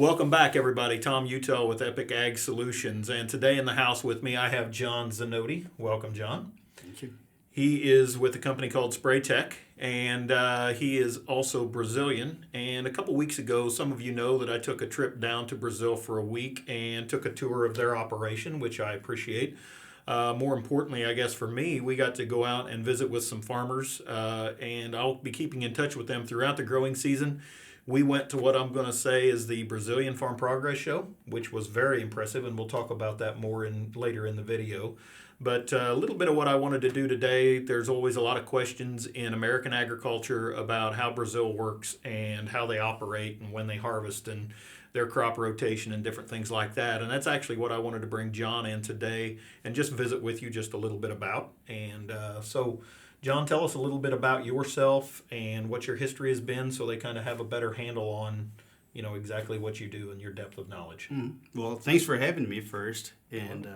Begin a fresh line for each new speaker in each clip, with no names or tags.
Welcome back, everybody. Tom Utah with Epic Ag Solutions. And today in the house with me, I have John Zanotti. Welcome, John.
Thank you.
He is with a company called Spraytec, and he is also Brazilian. And a couple weeks ago, some of you know that I took a trip down to Brazil for a week and took a tour of their operation, which I appreciate. More importantly, I guess for me, we got to go out and visit with some farmers, and I'll be keeping in touch with them throughout the growing season. We went to what I'm going to say is the Brazilian Farm Progress Show, which was very impressive, and we'll talk about that more later in the video. But a little bit of what I wanted to do today, there's always a lot of questions in American agriculture about how Brazil works and how they operate and when they harvest and their crop rotation and different things like that. And that's actually what I wanted to bring John in today and just visit with you just a little bit about. And so, John, tell us a little bit about yourself and what your history has been so they kind of have a better handle on, exactly what you do and your depth of knowledge.
Well, thanks for having me first. And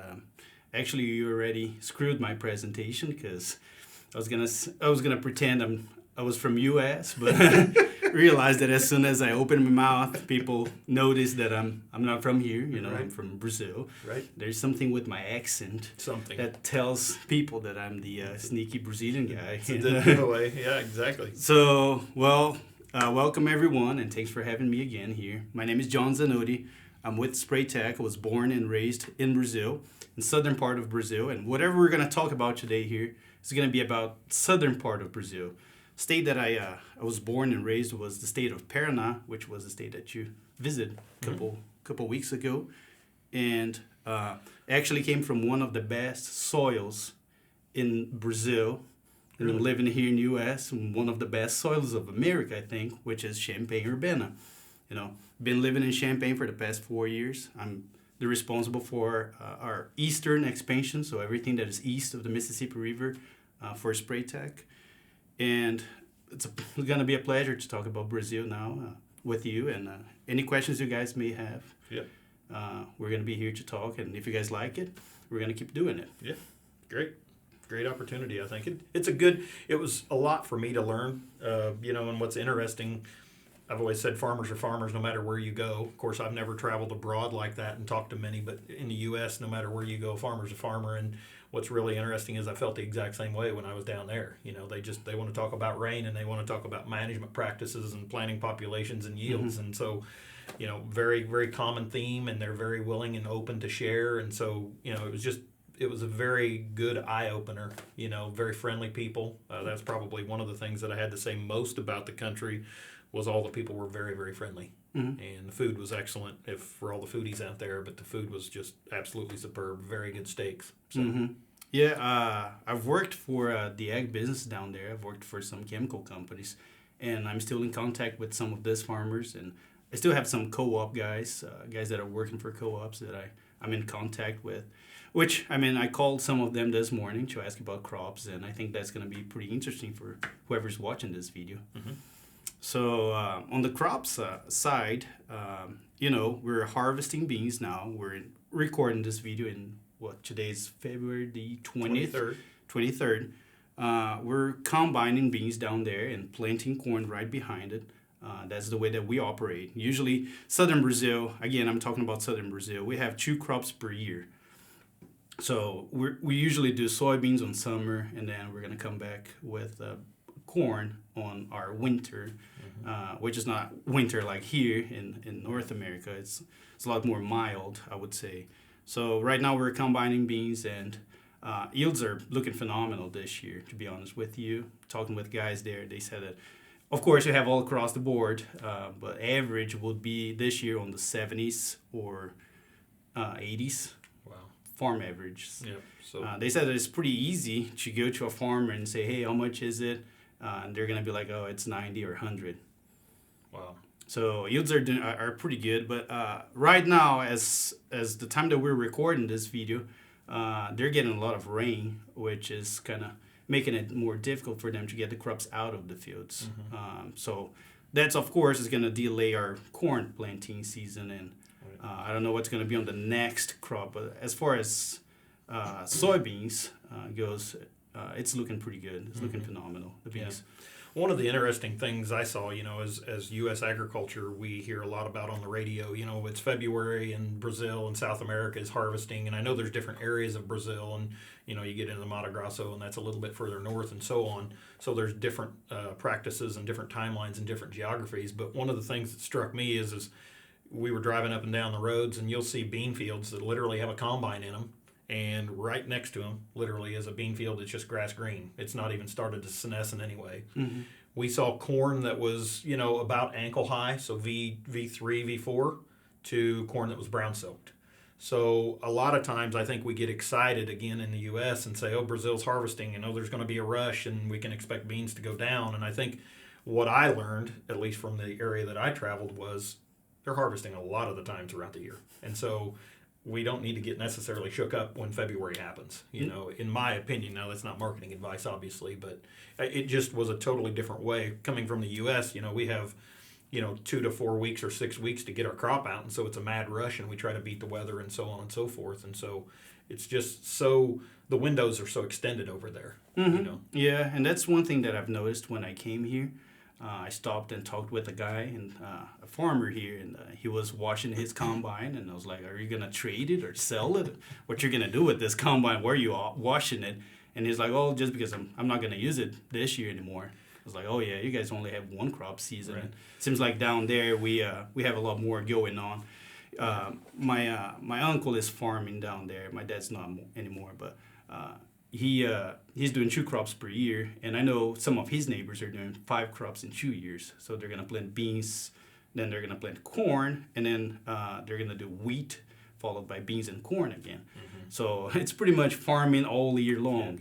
actually, you already screwed my presentation because I was gonna pretend I was from U.S., but realized that as soon as I opened my mouth, people notice that I'm not from here.
Right.
I'm from Brazil.
Right.
There's something with my accent that tells people that I'm the sneaky Brazilian guy.
It's a good giveaway. Yeah, exactly.
So, welcome everyone, and thanks for having me again here. My name is John Zanotti. I'm with Spraytec. I was born and raised in Brazil, in southern part of Brazil, and whatever we're going to talk about today here is going to be about southern part of Brazil. State that I was born and raised was the state of Paraná, which was the state that you visited a couple weeks ago, and actually came from one of the best soils in Brazil. And I'm living here in the U.S., one of the best soils of America, I think, which is Champaign-Urbana. Been living in Champaign for the past 4 years. I'm the responsible for our eastern expansion, so everything that is east of the Mississippi River for Spraytec. And it's going to be a pleasure to talk about Brazil now with you. And any questions you guys may have, we're going to be here to talk. And if you guys like it, we're going to keep doing it.
Yeah, great opportunity, I think. It was a lot for me to learn, and what's interesting, I've always said farmers are farmers no matter where you go. Of course, I've never traveled abroad like that and talked to many, but in the U.S., no matter where you go, farmer's a farmer. And what's really interesting is I felt the exact same way when I was down there. They want to talk about rain and they want to talk about management practices and planting populations and yields. And so, very, very common theme, and they're very willing and open to share. And so, it was a very good eye-opener, very friendly people. That's probably one of the things that I had to say most about the country was all the people were very, very friendly. And the food was excellent for all the foodies out there, but the food was just absolutely superb, very good steaks. So.
Yeah, I've worked for the ag business down there. I've worked for some chemical companies, and I'm still in contact with some of these farmers, and I still have some co-op guys that are working for co-ops that I'm in contact with, which, I called some of them this morning to ask about crops, and I think that's going to be pretty interesting for whoever's watching this video. So on the crops side, we're harvesting beans now. We're recording this video in today's February the 23rd. We're combining beans down there and planting corn right behind it. That's the way that we operate. Usually southern Brazil, again, I'm talking about southern Brazil, we have 2 crops per year. So we usually do soybeans on summer, and then we're going to come back with corn on our winter, which is not winter like here in North America. It's a lot more mild, I would say. So right now we're combining beans, and yields are looking phenomenal this year, to be honest with you. Talking with guys there, they said that, of course, you have all across the board, but average would be this year on the 70s or 80s. Farm average.
Yep. So
they said that it's pretty easy to go to a farmer and say, hey, how much is it? And they're going to be like, oh, it's 90 or 100.
Wow.
So yields are pretty good. But right now, as the time that we're recording this video, they're getting a lot of rain, which is kind of making it more difficult for them to get the crops out of the fields. So that's, of course, is going to delay our corn planting season, and I don't know what's going to be on the next crop. But as far as soybeans goes, it's looking pretty good. It's looking phenomenal. The beans.
One of the interesting things I saw, as U.S. agriculture, we hear a lot about on the radio. It's February and Brazil and South America is harvesting, and I know there's different areas of Brazil, and you get into the Mato Grosso, and that's a little bit further north, and so on. So there's different practices and different timelines and different geographies. But one of the things that struck me is we were driving up and down the roads, and you'll see bean fields that literally have a combine in them. And right next to them, literally, is a bean field that's just grass green. It's not even started to senesce in any way. Mm-hmm. We saw corn that was, about ankle high, so V3, V4, to corn that was brown soaked. So a lot of times I think we get excited again in the U.S. and say, oh, Brazil's harvesting, there's going to be a rush and we can expect beans to go down. And I think what I learned, at least from the area that I traveled, was they're harvesting a lot of the time throughout the year. And so we don't need to get necessarily shook up when February happens, in my opinion. Now, that's not marketing advice, obviously, but it just was a totally different way. Coming from the U.S., we have, 2 to 4 weeks or 6 weeks to get our crop out, and so it's a mad rush, and we try to beat the weather and so on and so forth. And so it's just so the windows are so extended over there,
Yeah, and that's one thing that I've noticed when I came here. I stopped and talked with a guy, and a farmer here, and he was washing his combine, and I was like, are you going to trade it or sell it? What you're going to do with this combine? Where are you washing it? And he's like, oh, just because I'm not going to use it this year anymore. I was like, oh, yeah, you guys only have one crop season. Right. Seems like down there we have a lot more going on. My uncle is farming down there. My dad's not anymore, but he's doing 2 crops per year, and I know some of his neighbors are doing 5 crops in 2 years. So they're gonna plant beans, then they're gonna plant corn, and then they're gonna do wheat, followed by beans and corn again. Mm-hmm. So it's pretty much farming all year long.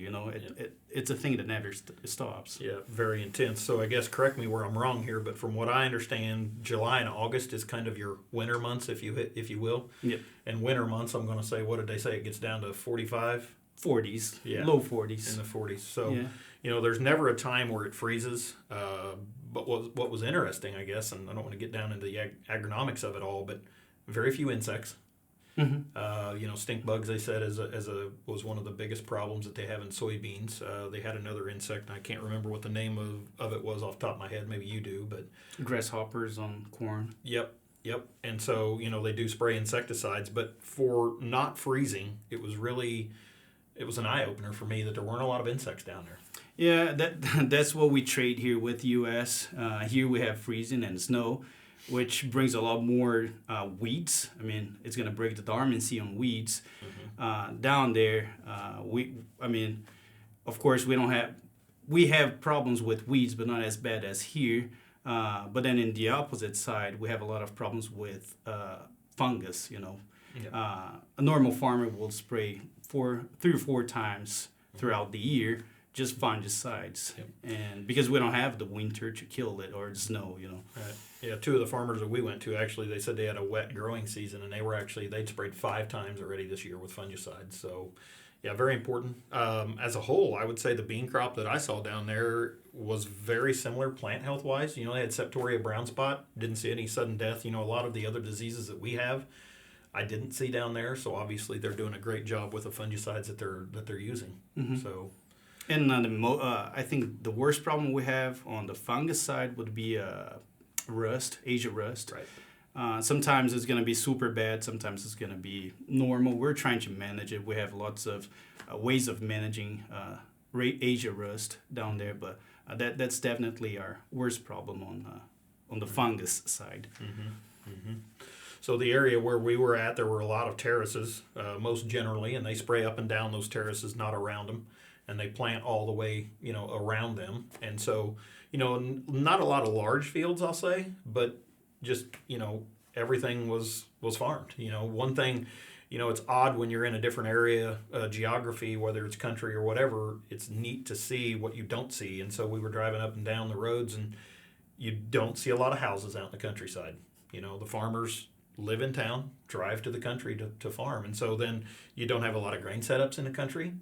It's a thing that never stops.
Yeah, very intense. So I guess correct me where I'm wrong here, but from what I understand, July and August is kind of your winter months, if you will.
Yep.
And winter months, I'm going to say, what did they say? It gets down to 45.
40s,
yeah.
Low 40s.
In the 40s. So, there's never a time where it freezes. But what was interesting, I guess, and I don't want to get down into the agronomics of it all, but very few insects. Mm-hmm. Stink bugs, they said, was one of the biggest problems that they have in soybeans. They had another insect, and I can't remember what the name of it was off the top of my head. Maybe you do, but
grasshoppers on corn.
Yep. And so, they do spray insecticides, but for not freezing, it was an eye-opener for me that there weren't a lot of insects down there.
Yeah, that's what we trade here with U.S. Here we have freezing and snow, which brings a lot more weeds. I mean, it's going to break the dormancy on weeds. Mm-hmm. Down there, of course, we have problems with weeds, but not as bad as here. But then in the opposite side, we have a lot of problems with fungus, Yeah. A normal farmer will spray 3 or 4 times throughout the year, just fungicides. Yep. And because we don't have the winter to kill it or the snow,
Right. Yeah, 2 of the farmers that we went to, actually, they said they had a wet growing season, and they'd sprayed 5 times already this year with fungicides. So, yeah, very important. As a whole, I would say the bean crop that I saw down there was very similar plant health-wise. They had Septoria brown spot, didn't see any sudden death. A lot of the other diseases that we have, I didn't see down there. So obviously they're doing a great job with the fungicides that they're using. Mm-hmm. So,
and I think the worst problem we have on the fungus side would be Asia rust.
Right.
Sometimes it's going to be super bad. Sometimes it's going to be normal. We're trying to manage it. We have lots of ways of managing Asia rust down there, but that's definitely our worst problem on the fungus side.
Mm-hmm. Mm-hmm. So the area where we were at, there were a lot of terraces, most generally, and they spray up and down those terraces, not around them, and they plant all the way, around them. And so, not a lot of large fields, I'll say, but just, everything was farmed. One thing, it's odd when you're in a different area, geography, whether it's country or whatever, it's neat to see what you don't see. And so we were driving up and down the roads, and you don't see a lot of houses out in the countryside. The farmers live in town, drive to the country to farm. And so then you don't have a lot of grain setups in the country.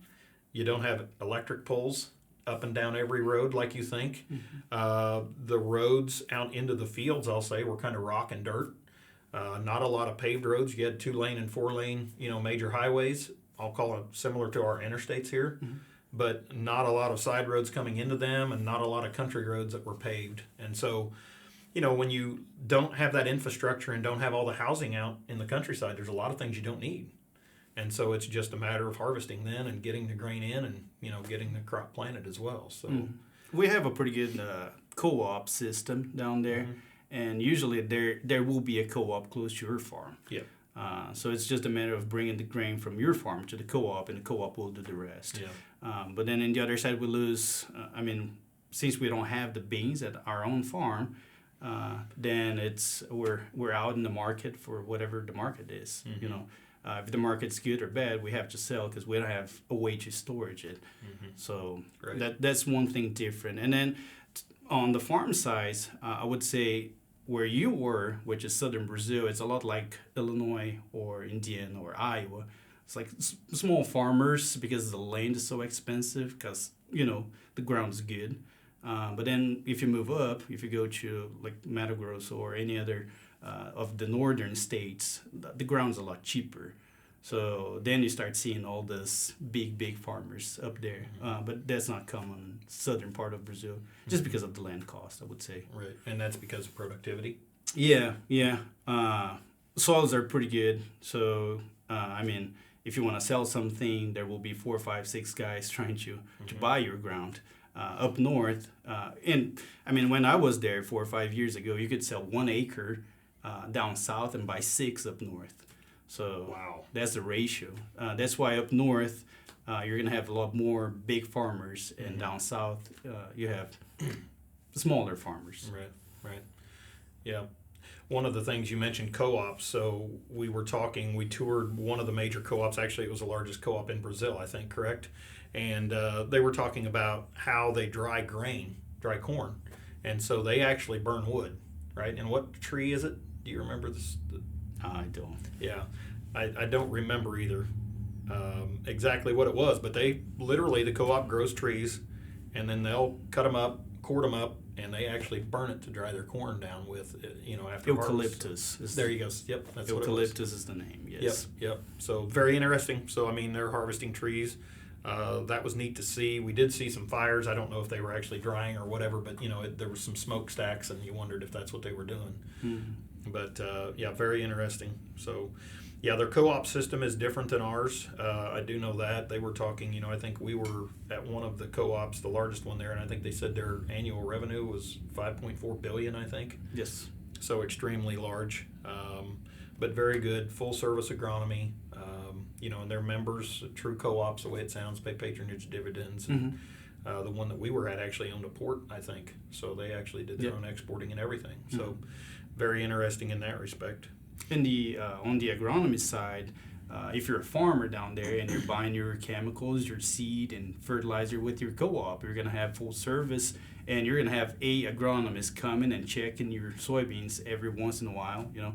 You don't have electric poles up and down every road like you think. Mm-hmm. The roads out into the fields, I'll say, were kind of rock and dirt. Not a lot of paved roads. You had 2-lane and 4-lane, major highways. I'll call it similar to our interstates here. Mm-hmm. but not a lot of side roads coming into them and not a lot of country roads that were paved. And so, when you don't have that infrastructure and don't have all the housing out in the countryside, there's a lot of things you don't need. And so it's just a matter of harvesting then and getting the grain in and, getting the crop planted as well. So
we have a pretty good co-op system down there. And usually there will be a co-op close to your farm.
Yep.
So it's just a matter of bringing the grain from your farm to the co-op, and the co-op will do the rest.
Yeah.
But then on the other side, we lose, since we don't have the beans at our own farm, then we're out in the market for whatever the market is. If the market's good or bad, we have to sell because we don't have a way to storage it. So that's one thing different. And then on the farm size, I would say where you were, which is southern Brazil, it's a lot like Illinois or Indiana or Iowa. It's like small farmers because the land is so expensive because, the ground is good. But then if you move up, if you go to like Mato Grosso or any other of the northern states, the ground's a lot cheaper. So then you start seeing all this big farmers up there. But that's not common in southern part of Brazil, just because of the land cost, I would say.
Right, and that's because of productivity?
Yeah. Soils are pretty good. So, if you want to sell something, there will be 4, 5, 6 guys trying to buy your ground. Up north, when I was there 4 or 5 years ago, you could sell 1 acre down south and buy 6 up north. So
wow,
that's the ratio. That's why up north, you're going to have a lot more big farmers, and down south, you have smaller farmers.
Right. Yeah. One of the things you mentioned, co-ops. So we toured one of the major co-ops. Actually, it was the largest co-op in Brazil, I think, correct? And they were talking about how they dry corn. And so they actually burn wood, right? And what tree is it? Do you remember this?
I don't.
Yeah, I don't remember either exactly what it was, but they literally, the co-op grows trees, and then they'll cut them up, cord them up, and they actually burn it to dry their corn down with, after
eucalyptus.
There you go. Yep, that's what it was.
Eucalyptus is the name, yes.
Yep. So very interesting. So, they're harvesting trees. That was neat to see. We did see some fires. I don't know if they were actually drying or whatever, but, there was some smokestacks, and you wondered if that's what they were doing. But, very interesting. So, their co-op system is different than ours. I do know that. They were talking, I think we were at one of the co-ops, the largest one there, and I think they said their annual revenue was $5.4 billion, I think.
Yes.
So extremely large, but very good, full-service agronomy. And their members, true co-ops, the way it sounds, pay patronage dividends. And, the one that we were at actually owned a port, I think. So they actually did their own exporting and everything. So very interesting in that respect.
On the agronomy side, if you're a farmer down there and you're buying your chemicals, your seed and fertilizer with your co-op, you're going to have full service, and you're going to have a agronomist coming and checking your soybeans every once in a while. The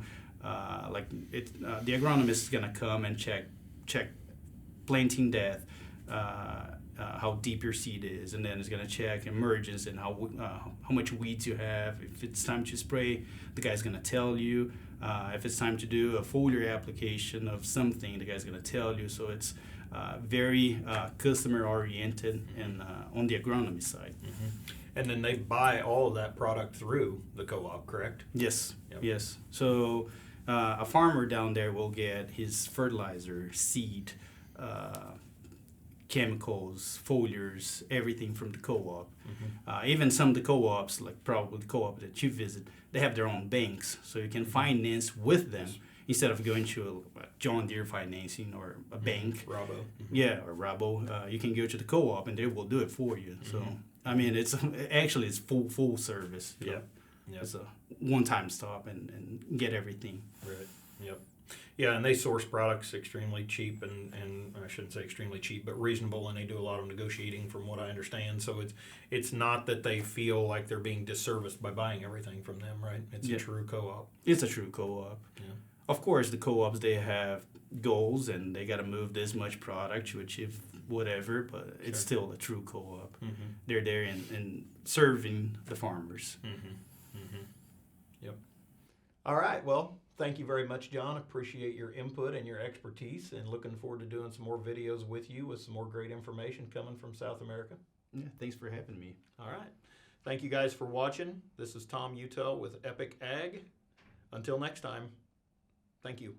agronomist is going to come and check planting depth, how deep your seed is, and then it's going to check emergence and how much weeds you have. If it's time to spray, the guy's going to tell you. If it's time to do a foliar application of something, the guy's going to tell you. So it's very customer oriented and on the agronomy side.
And then they buy all of that product through the co-op, correct?
Yes.
Yep.
Yes. So a farmer down there will get his fertilizer, seed, chemicals, foliars, everything from the co-op. Even some of the co-ops, like probably the co-op that you visit, they have their own banks, so you can finance with them instead of going to a John Deere financing or a bank.
Rabo.
Yeah, or Rabo. You can go to the co-op and they will do it for you. So it's full service.
Yeah.
It's a one-time stop and get everything.
Right. Yep. Yeah, and they source products extremely cheap, and I shouldn't say extremely cheap, but reasonable, and they do a lot of negotiating from what I understand. So it's not that they feel like they're being disserviced by buying everything from them, right? It's a true co-op.
It's a true co-op.
Yeah.
Of course, the co-ops, they have goals, and they got to move this much product to achieve whatever, but it's still a true co-op. They're there and serving the farmers.
Yep. All right, well, Thank you very much, John. Appreciate your input and your expertise, and looking forward to doing some more videos with you with some more great information coming from South America.
Yeah, thanks for having me.
All right. Thank you guys for watching. This is Tom Utel with Epic Ag. Until next time, thank you.